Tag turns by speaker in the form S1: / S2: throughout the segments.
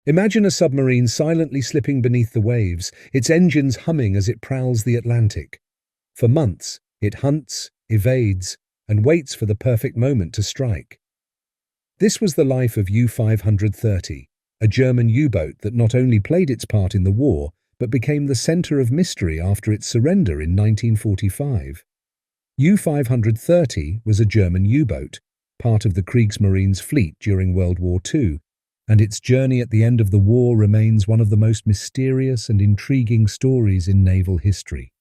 S1: Imagine a submarine silently slipping beneath the waves, its engines humming as it prowls the Atlantic. For months, it hunts, evades, and waits for the perfect moment to strike. This was the life of U-530, a German U-boat that not only played its part in the war, but became the center of mystery after its surrender in 1945. U-530 was a German U-boat, part of the Kriegsmarine's fleet during World War II, and its journey at the end of the war remains one of the most mysterious and intriguing stories in naval history.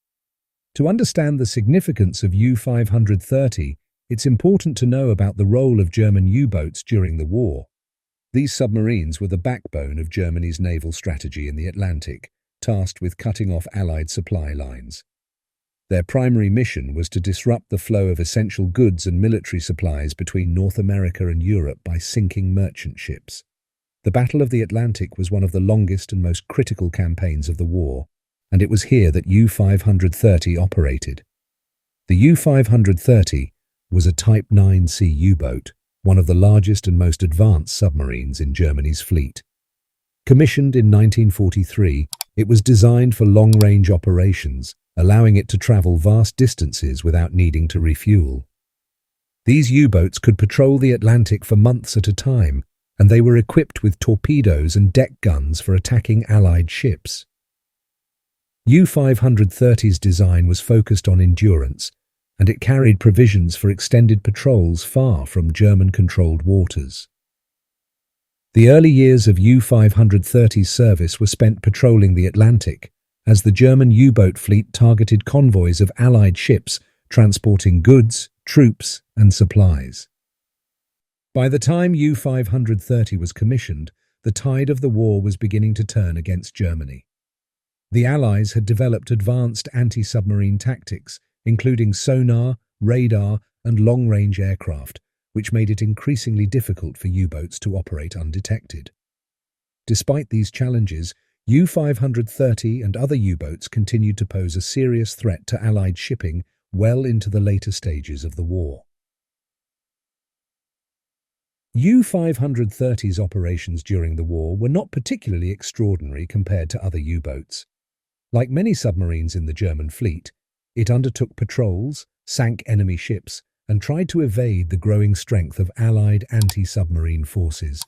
S1: To understand the significance of U-530, it's important to know about the role of German U-boats during the war. These submarines were the backbone of Germany's naval strategy in the Atlantic, tasked with cutting off Allied supply lines. Their primary mission was to disrupt the flow of essential goods and military supplies between North America and Europe by sinking merchant ships. The Battle of the Atlantic was one of the longest and most critical campaigns of the war, and it was here that U-530 operated. The U-530 was a Type 9C U-boat, one of the largest and most advanced submarines in Germany's fleet. Commissioned in 1943, it was designed for long-range operations, allowing it to travel vast distances without needing to refuel. These U-boats could patrol the Atlantic for months at a time, and they were equipped with torpedoes and deck guns for attacking Allied ships. U-530's design was focused on endurance, and it carried provisions for extended patrols far from German-controlled waters. The early years of U-530's service were spent patrolling the Atlantic, as the German U-boat fleet targeted convoys of Allied ships transporting goods, troops, and supplies. By the time U-530 was commissioned, the tide of the war was beginning to turn against Germany. The Allies had developed advanced anti-submarine tactics, including sonar, radar, and long-range aircraft, which made it increasingly difficult for U-boats to operate undetected. Despite these challenges, U-530 and other U-boats continued to pose a serious threat to Allied shipping well into the later stages of the war. U-530's operations during the war were not particularly extraordinary compared to other U-boats. Like many submarines in the German fleet, it undertook patrols, sank enemy ships, and tried to evade the growing strength of Allied anti-submarine forces.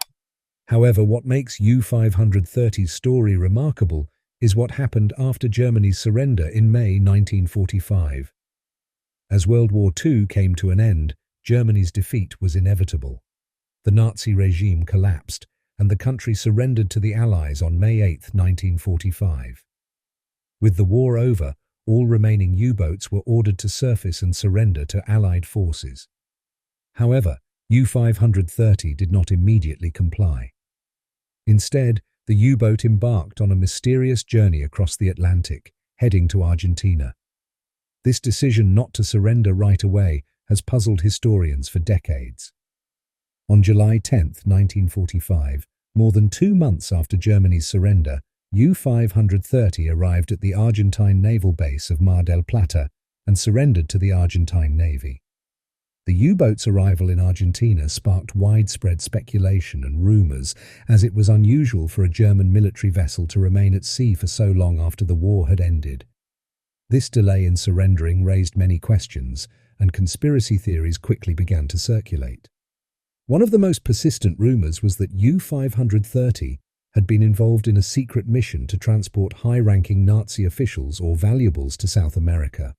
S1: However, what makes U-530's story remarkable is what happened after Germany's surrender in May 1945. As World War II came to an end, Germany's defeat was inevitable. The Nazi regime collapsed, and the country surrendered to the Allies on May 8, 1945. With the war over, all remaining U-boats were ordered to surface and surrender to Allied forces. However, U-530 did not immediately comply. Instead, the U-boat embarked on a mysterious journey across the Atlantic, heading to Argentina. This decision not to surrender right away has puzzled historians for decades. On July 10, 1945, more than 2 months after Germany's surrender, U-530 arrived at the Argentine naval base of Mar del Plata and surrendered to the Argentine Navy. The U-boat's arrival in Argentina sparked widespread speculation and rumors, as it was unusual for a German military vessel to remain at sea for so long after the war had ended. This delay in surrendering raised many questions, and conspiracy theories quickly began to circulate. One of the most persistent rumors was that U-530 had been involved in a secret mission to transport high-ranking Nazi officials or valuables to South America.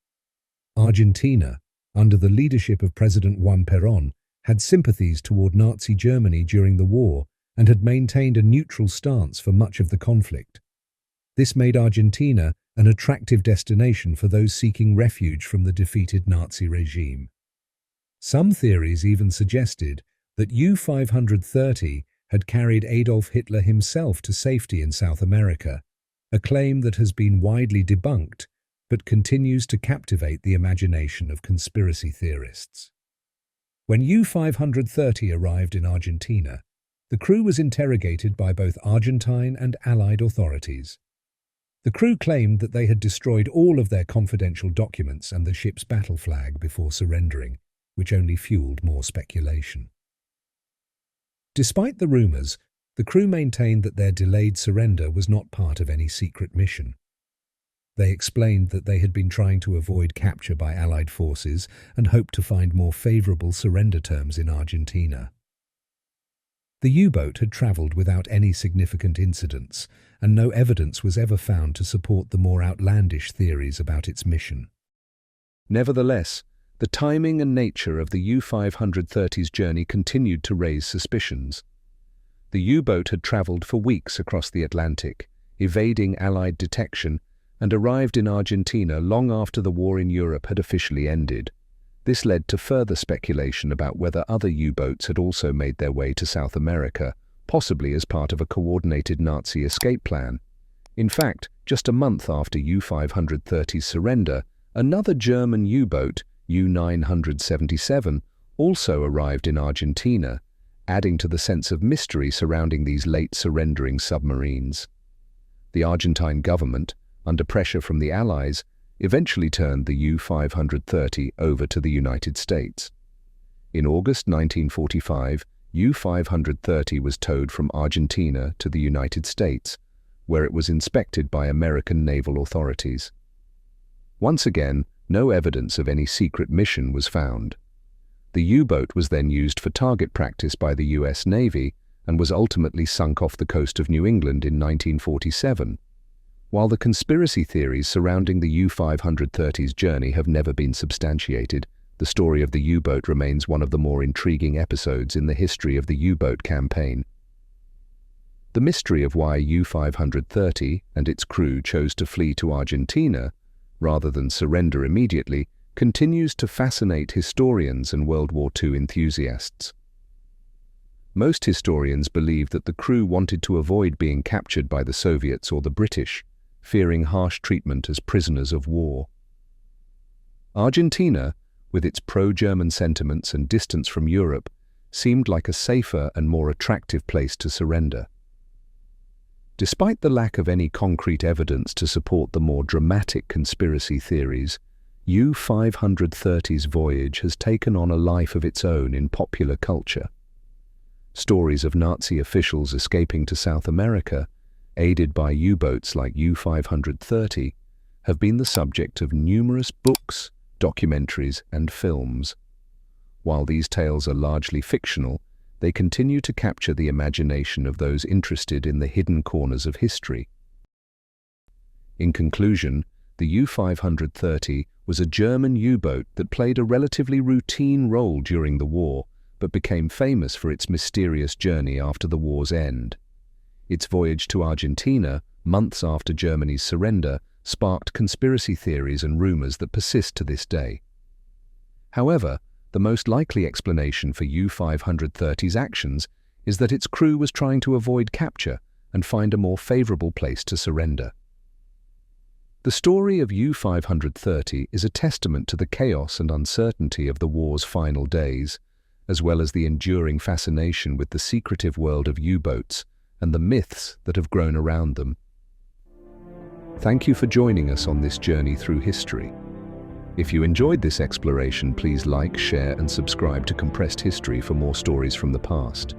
S1: Argentina, under the leadership of President Juan Perón, had sympathies toward Nazi Germany during the war and had maintained a neutral stance for much of the conflict. This made Argentina an attractive destination for those seeking refuge from the defeated Nazi regime. Some theories even suggested that U-530 had carried Adolf Hitler himself to safety in South America, a claim that has been widely debunked but continues to captivate the imagination of conspiracy theorists. When U-530 arrived in Argentina, the crew was interrogated by both Argentine and Allied authorities. The crew claimed that they had destroyed all of their confidential documents and the ship's battle flag before surrendering, which only fueled more speculation. Despite the rumors, The crew maintained that their delayed surrender was not part of any secret mission. They explained that they had been trying to avoid capture by Allied forces and hoped to find more favorable surrender terms in Argentina. The U-boat had traveled without any significant incidents, and no evidence was ever found to support the more outlandish theories about its mission. Nevertheless, the timing and nature of the U-530's journey continued to raise suspicions. The U-boat had traveled for weeks across the Atlantic, evading Allied detection, and arrived in Argentina long after the war in Europe had officially ended. This led to further speculation about whether other U-boats had also made their way to South America, possibly as part of a coordinated Nazi escape plan. In fact, just a month after U-530's surrender, another German U-boat, U-977, also arrived in Argentina, adding to the sense of mystery surrounding these late surrendering submarines. The Argentine government, under pressure from the Allies, eventually turned the U-530 over to the United States. In August 1945, U-530 was towed from Argentina to the United States, where it was inspected by American naval authorities. Once again, no evidence of any secret mission was found. The U-boat was then used for target practice by the US Navy and was ultimately sunk off the coast of New England in 1947. While the conspiracy theories surrounding the U-530's journey have never been substantiated, the story of the U-boat remains one of the more intriguing episodes in the history of the U-boat campaign. The mystery of why U-530 and its crew chose to flee to Argentina, rather than surrender immediately, continues to fascinate historians and World War II enthusiasts. Most historians believe that the crew wanted to avoid being captured by the Soviets or the British, fearing harsh treatment as prisoners of war. Argentina, with its pro-German sentiments and distance from Europe, seemed like a safer and more attractive place to surrender. Despite the lack of any concrete evidence to support the more dramatic conspiracy theories, U-530's voyage has taken on a life of its own in popular culture. Stories of Nazi officials escaping to South America, aided by U-boats like U-530, have been the subject of numerous books, documentaries, and films. While these tales are largely fictional, they continue to capture the imagination of those interested in the hidden corners of history. In conclusion, the U-530 was a German U-boat that played a relatively routine role during the war, but became famous for its mysterious journey after the war's end. Its voyage to Argentina, months after Germany's surrender, sparked conspiracy theories and rumors that persist to this day. However, the most likely explanation for U-530's actions is that its crew was trying to avoid capture and find a more favorable place to surrender. The story of U-530 is a testament to the chaos and uncertainty of the war's final days, as well as the enduring fascination with the secretive world of U-boats and the myths that have grown around them. Thank you for joining us on this journey through history. If you enjoyed this exploration, please like, share, and subscribe to Compressed History for more stories from the past.